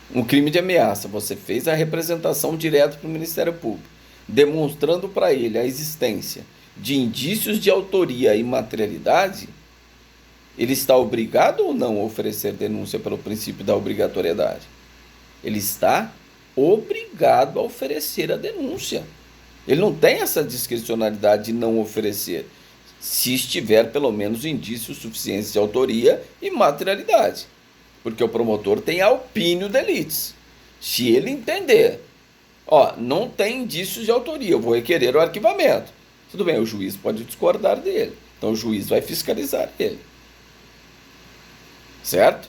No crime de ameaça, você fez a representação direto para o Ministério Público, demonstrando para ele a existência de indícios de autoria e materialidade, ele está obrigado ou não a oferecer denúncia pelo princípio da obrigatoriedade? Ele está obrigado a oferecer a denúncia. Ele não tem essa discricionalidade de não oferecer, se estiver pelo menos indícios suficientes de autoria e materialidade. Porque o promotor tem a opinião delitis. Se ele entender, não tem indícios de autoria, eu vou requerer o arquivamento. Tudo bem, o juiz pode discordar dele. Então o juiz vai fiscalizar ele. Certo?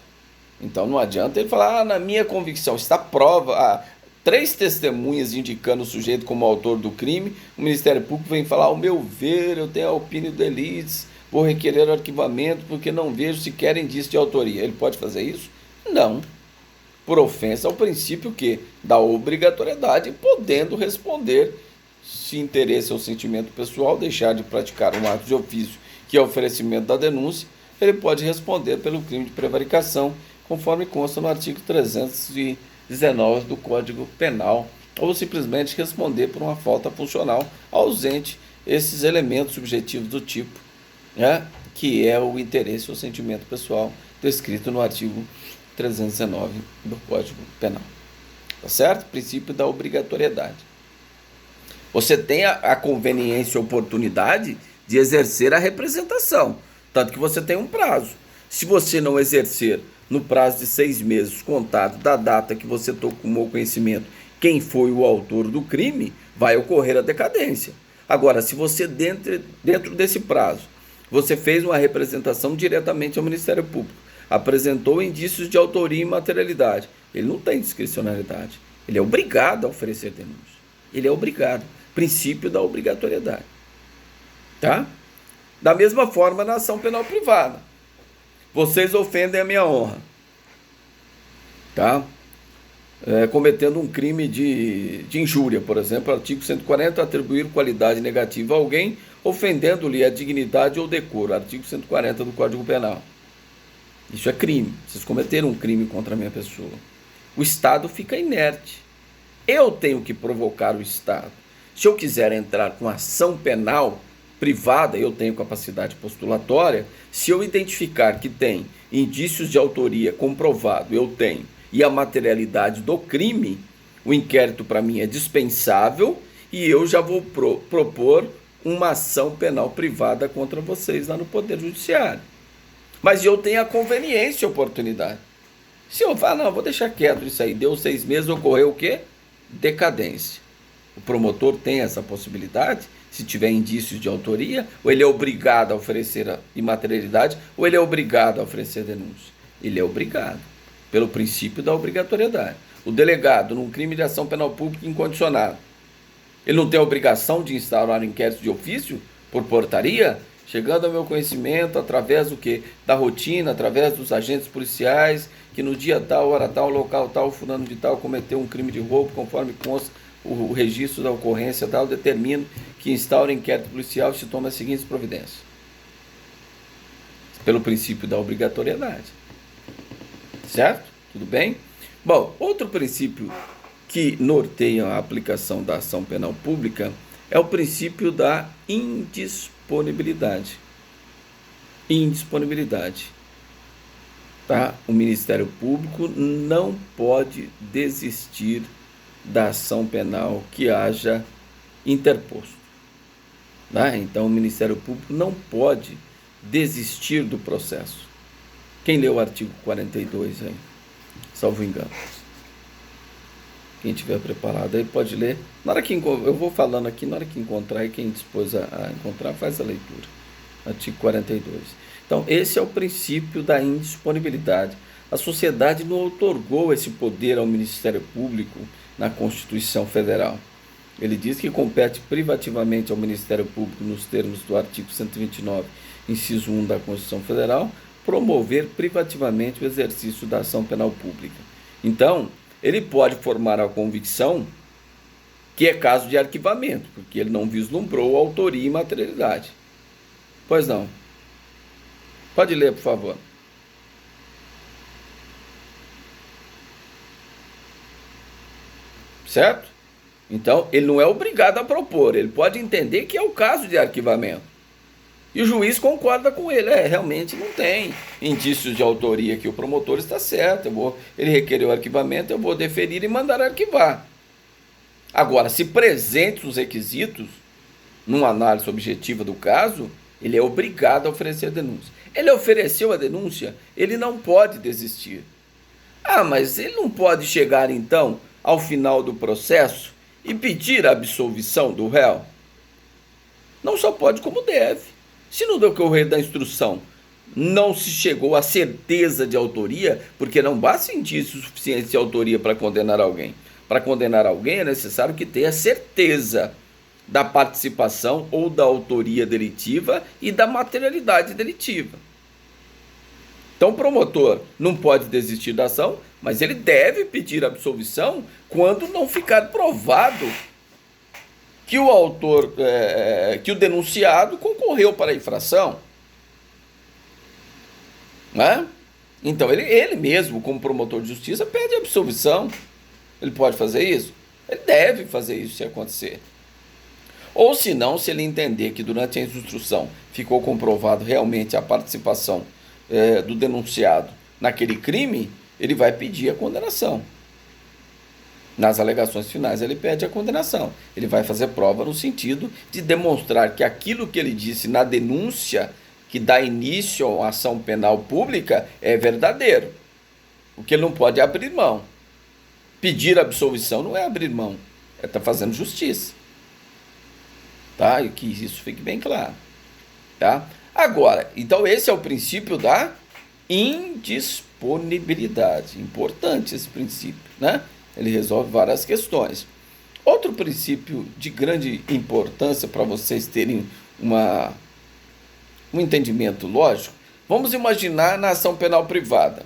Então não adianta ele falar, na minha convicção, está prova, 3 testemunhas indicando o sujeito como autor do crime, o Ministério Público vem falar, ao meu ver, eu tenho a opinião delitis, vou requerer o arquivamento porque não vejo sequer indício de autoria. Ele pode fazer isso? Não. Por ofensa ao princípio da obrigatoriedade, podendo responder se interesse ou sentimento pessoal, deixar de praticar um ato de ofício, que é o oferecimento da denúncia, ele pode responder pelo crime de prevaricação, conforme consta no artigo 319 do Código Penal, ou simplesmente responder por uma falta funcional ausente esses elementos subjetivos do tipo, que é o interesse ou sentimento pessoal descrito no artigo 319 do Código Penal. Tá certo? Princípio da obrigatoriedade. Você tem a conveniência e oportunidade de exercer a representação, tanto que você tem um prazo. Se você não exercer no prazo de 6 meses, contado da data que você tomou conhecimento quem foi o autor do crime, vai ocorrer a decadência. Agora, se você dentro desse prazo, você fez uma representação diretamente ao Ministério Público, apresentou indícios de autoria e materialidade, ele não tem discricionalidade, ele é obrigado a oferecer denúncia. Ele é obrigado. Princípio da obrigatoriedade. Tá? Da mesma forma, na ação penal privada. Vocês ofendem a minha honra. Tá? Cometendo um crime de injúria, por exemplo, artigo 140, atribuir qualidade negativa a alguém, ofendendo-lhe a dignidade ou decoro, artigo 140 do Código Penal. Isso é crime. Vocês cometeram um crime contra a minha pessoa. O Estado fica inerte. Eu tenho que provocar o Estado. Se eu quiser entrar com ação penal privada, eu tenho capacidade postulatória. Se eu identificar que tem indícios de autoria comprovado, eu tenho, e a materialidade do crime, o inquérito para mim é dispensável e eu já vou propor uma ação penal privada contra vocês lá no Poder Judiciário. Mas eu tenho a conveniência e oportunidade. Se eu falar, não, vou deixar quieto isso aí, deu 6 meses, ocorreu o quê? Decadência. O promotor tem essa possibilidade, se tiver indícios de autoria, ou ele é obrigado a oferecer a imaterialidade, ou ele é obrigado a oferecer denúncia. Ele é obrigado, pelo princípio da obrigatoriedade. O delegado, num crime de ação penal pública incondicionada, ele não tem a obrigação de instaurar um inquérito de ofício por portaria? Chegando ao meu conhecimento, através do quê? Da rotina, através dos agentes policiais, que no dia tal, hora tal, local tal, fulano de tal cometeu um crime de roubo, conforme consta o registro da ocorrência tal, determina que instaura inquérito policial e se toma as seguintes providências. Pelo princípio da obrigatoriedade. Certo? Tudo bem? Bom, outro princípio que norteia a aplicação da ação penal pública é o princípio da indisponibilidade. Indisponibilidade. Tá? O Ministério Público não pode desistir da ação penal que haja interposto. Tá? Então, o Ministério Público não pode desistir do processo. Quem leu o artigo 42 aí? Salvo engano. Quem tiver preparado aí pode ler. Na hora que eu vou falando aqui, na hora que encontrar, e quem dispôs a encontrar, faz a leitura. Artigo 42. Então, esse é o princípio da indisponibilidade. A sociedade não outorgou esse poder ao Ministério Público na Constituição Federal. Ele diz que compete privativamente ao Ministério Público, nos termos do artigo 129, inciso 1 da Constituição Federal, promover privativamente o exercício da ação penal pública. Então, ele pode formar a convicção que é caso de arquivamento, porque ele não vislumbrou autoria e materialidade. Pois não. Pode ler, por favor. Certo? Então, ele não é obrigado a propor, ele pode entender que é o caso de arquivamento. E o juiz concorda com ele, realmente não tem indícios de autoria aqui, o promotor está certo, ele requereu o arquivamento, eu vou deferir e mandar arquivar. Agora, se presentes os requisitos, numa análise objetiva do caso, ele é obrigado a oferecer a denúncia. Ele ofereceu a denúncia, ele não pode desistir. Ah, mas ele não pode chegar então ao final do processo e pedir a absolvição do réu? Não só pode, como deve. Se no decorrer da instrução não se chegou à certeza de autoria, porque não basta indícios suficientes de autoria para condenar alguém. Para condenar alguém é necessário que tenha certeza da participação ou da autoria delitiva e da materialidade delitiva. Então o promotor não pode desistir da ação, mas ele deve pedir absolvição quando não ficar provado que o autor, que o denunciado concorreu para a infração. Né? Então ele mesmo, como promotor de justiça, pede absolvição. Ele pode fazer isso? Ele deve fazer isso se acontecer. Ou se não, se ele entender que durante a instrução ficou comprovado realmente a participação do denunciado naquele crime, ele vai pedir a condenação. Nas alegações finais ele pede a condenação. Ele vai fazer prova no sentido de demonstrar que aquilo que ele disse na denúncia que dá início à ação penal pública é verdadeiro. Porque ele não pode abrir mão. Pedir absolvição não é abrir mão, é estar fazendo justiça. Tá? E que isso fique bem claro. Tá? Agora, então esse é o princípio da indisponibilidade. Importante esse princípio, né? Ele resolve várias questões. Outro princípio de grande importância para vocês terem um entendimento lógico, vamos imaginar na ação penal privada.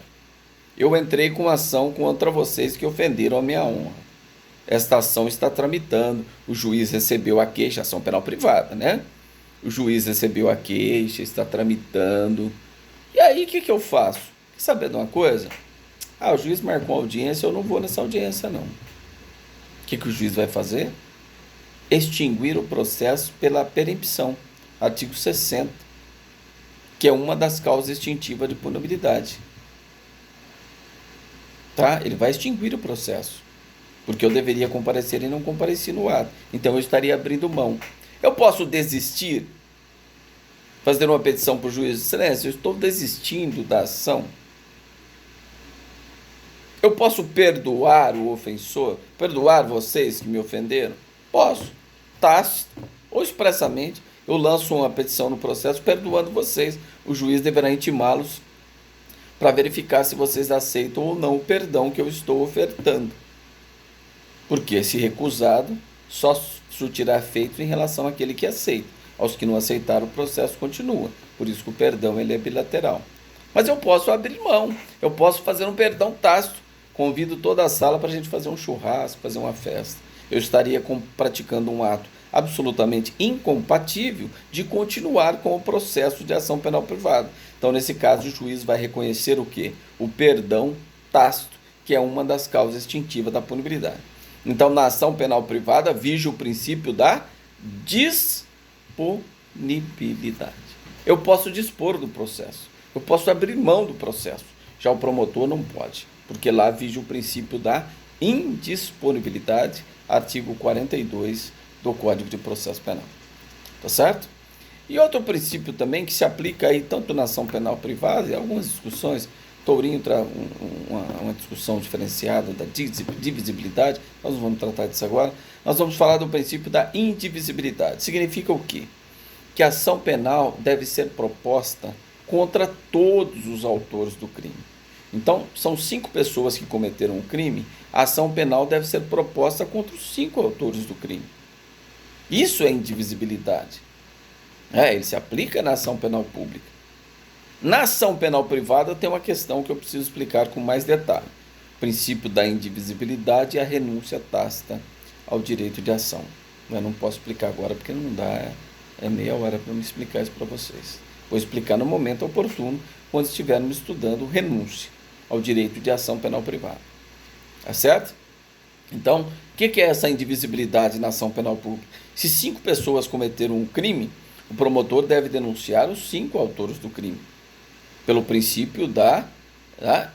Eu entrei com ação contra vocês que ofenderam a minha honra. Esta ação está tramitando, o juiz recebeu a queixa, ação penal privada, né? O juiz recebeu a queixa, está tramitando. E aí, o que eu faço? Quer saber de uma coisa? O juiz marcou audiência, eu não vou nessa audiência, não. O que o juiz vai fazer? Extinguir o processo pela perempção, artigo 60, que é uma das causas extintivas de punibilidade. Tá? Ele vai extinguir o processo, porque eu deveria comparecer e não compareci no ato. Então, eu estaria abrindo mão. Eu posso desistir, fazer uma petição para o juiz de excelência, eu estou desistindo da ação. Eu posso perdoar o ofensor, perdoar vocês que me ofenderam? Posso, tácito ou expressamente, eu lanço uma petição no processo perdoando vocês. O juiz deverá intimá-los para verificar se vocês aceitam ou não o perdão que eu estou ofertando. Porque se recusado, só surtirá efeito em relação àquele que aceita. Aos que não aceitaram, o processo continua. Por isso que o perdão ele é bilateral. Mas eu posso abrir mão, eu posso fazer um perdão tácito. Convido toda a sala para a gente fazer um churrasco, fazer uma festa. Eu estaria praticando um ato absolutamente incompatível de continuar com o processo de ação penal privada. Então, nesse caso, o juiz vai reconhecer o quê? O perdão tácito, que é uma das causas extintivas da punibilidade. Então, na ação penal privada, vige o princípio da disponibilidade. Eu posso dispor do processo, eu posso abrir mão do processo. Já o promotor não pode, porque lá vige o princípio da indisponibilidade, artigo 42 do Código de Processo Penal. Tá certo? E outro princípio também que se aplica aí tanto na ação penal privada, e algumas discussões, Tourinho traz uma discussão diferenciada da divisibilidade, nós não vamos tratar disso agora, nós vamos falar do princípio da indivisibilidade. Significa o quê? Que a ação penal deve ser proposta contra todos os autores do crime. Então, são 5 pessoas que cometeram um crime, a ação penal deve ser proposta contra os 5 autores do crime. Isso é indivisibilidade. Ele se aplica na ação penal pública. Na ação penal privada tem uma questão que eu preciso explicar com mais detalhe. O princípio da indivisibilidade e a renúncia tácita ao direito de ação. Eu não posso explicar agora porque não dá, é meia hora para me explicar isso para vocês. Vou explicar no momento oportuno, quando estivermos estudando renúncia ao direito de ação penal privada. Tá certo? Então, o que é essa indivisibilidade na ação penal pública? Se 5 pessoas cometeram um crime, o promotor deve denunciar os 5 autores do crime, pelo princípio da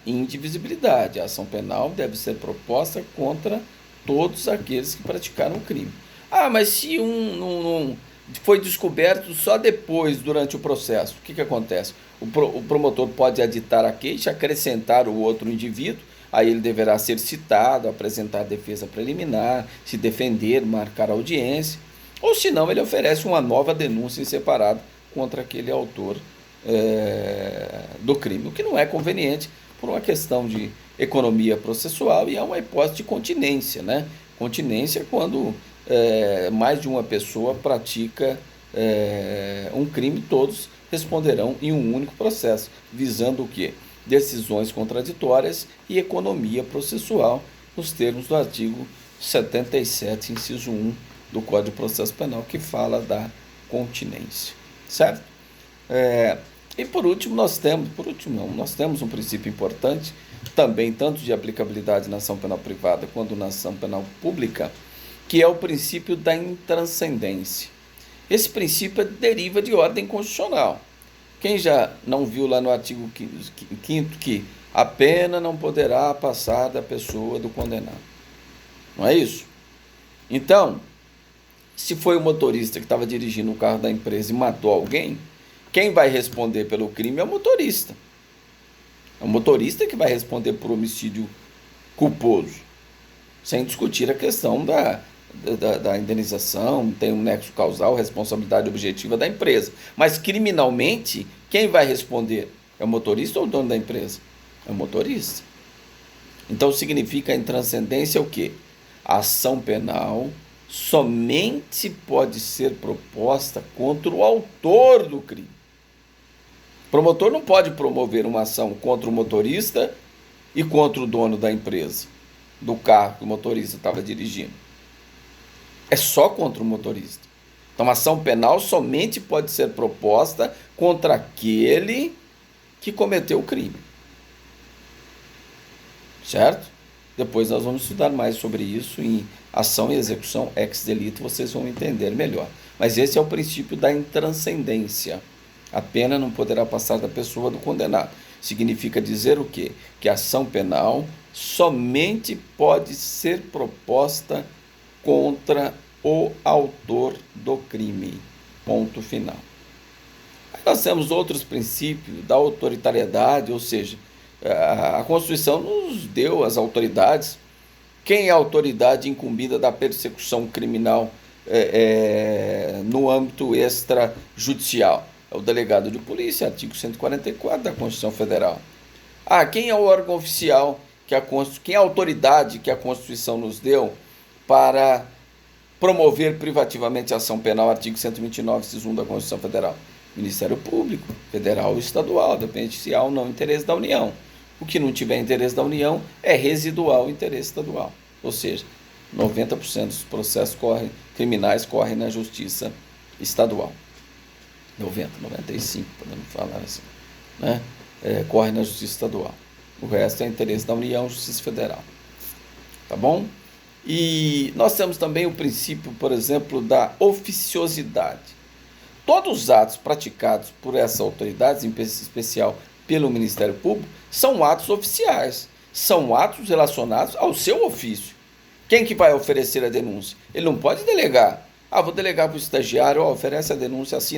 indivisibilidade. A ação penal deve ser proposta contra todos aqueles que praticaram o crime. Mas se um foi descoberto só depois, durante o processo, o que acontece? O promotor pode aditar a queixa, acrescentar o outro indivíduo, aí ele deverá ser citado, apresentar defesa preliminar, se defender, marcar audiência, ou se não, ele oferece uma nova denúncia em separado contra aquele autor do crime, o que não é conveniente por uma questão de economia processual e é uma hipótese de continência, né? Continência quando mais de uma pessoa pratica um crime, todos responderão em um único processo, visando o quê? Decisões contraditórias e economia processual, nos termos do artigo 77, inciso 1 do Código de Processo Penal, que fala da continência, certo? E por último, nós temos um princípio importante, também tanto de aplicabilidade na ação penal privada quanto na ação penal pública, que é o princípio da intranscendência. Esse princípio deriva de ordem constitucional. Quem já não viu lá no artigo 5º que a pena não poderá passar da pessoa do condenado? Não é isso? Então, se foi o motorista que estava dirigindo o carro da empresa e matou alguém, quem vai responder pelo crime é o motorista. É o motorista que vai responder por homicídio culposo, sem discutir a questão da indenização, tem um nexo causal, responsabilidade objetiva da empresa. Mas criminalmente, quem vai responder? É o motorista ou o dono da empresa? É o motorista. Então significa a intranscendência o quê? A ação penal somente pode ser proposta contra o autor do crime. O promotor não pode promover uma ação contra o motorista e contra o dono da empresa, do carro que o motorista estava dirigindo. É só contra o motorista. Então, a ação penal somente pode ser proposta contra aquele que cometeu o crime. Certo? Depois nós vamos estudar mais sobre isso em ação e execução ex delito, vocês vão entender melhor. Mas esse é o princípio da intranscendência. A pena não poderá passar da pessoa do condenado. Significa dizer o quê? Que a ação penal somente pode ser proposta contra o autor do crime. Ponto final. Aí nós temos outros princípios da autoritariedade, ou seja, a Constituição nos deu as autoridades. Quem é a autoridade incumbida da persecução criminal no âmbito extrajudicial? É o delegado de polícia, artigo 144 da Constituição Federal. Quem é o órgão oficial, quem é a autoridade que a Constituição nos deu para promover privativamente a ação penal, artigo 129, inciso 1 da Constituição Federal? Ministério Público, federal ou estadual, depende se há ou não interesse da União. O que não tiver interesse da União é residual o interesse estadual. Ou seja, 90% dos processos criminais correm na justiça estadual. 90, 95, podemos falar assim, né? Corre na justiça estadual. O resto é interesse da União, justiça federal. Tá bom? E nós temos também o princípio, por exemplo, da oficiosidade. Todos os atos praticados por essas autoridades, em especial pelo Ministério Público, são atos oficiais, são atos relacionados ao seu ofício. Quem que vai oferecer a denúncia? Ele não pode delegar. Vou delegar para o estagiário, oferece a denúncia assim.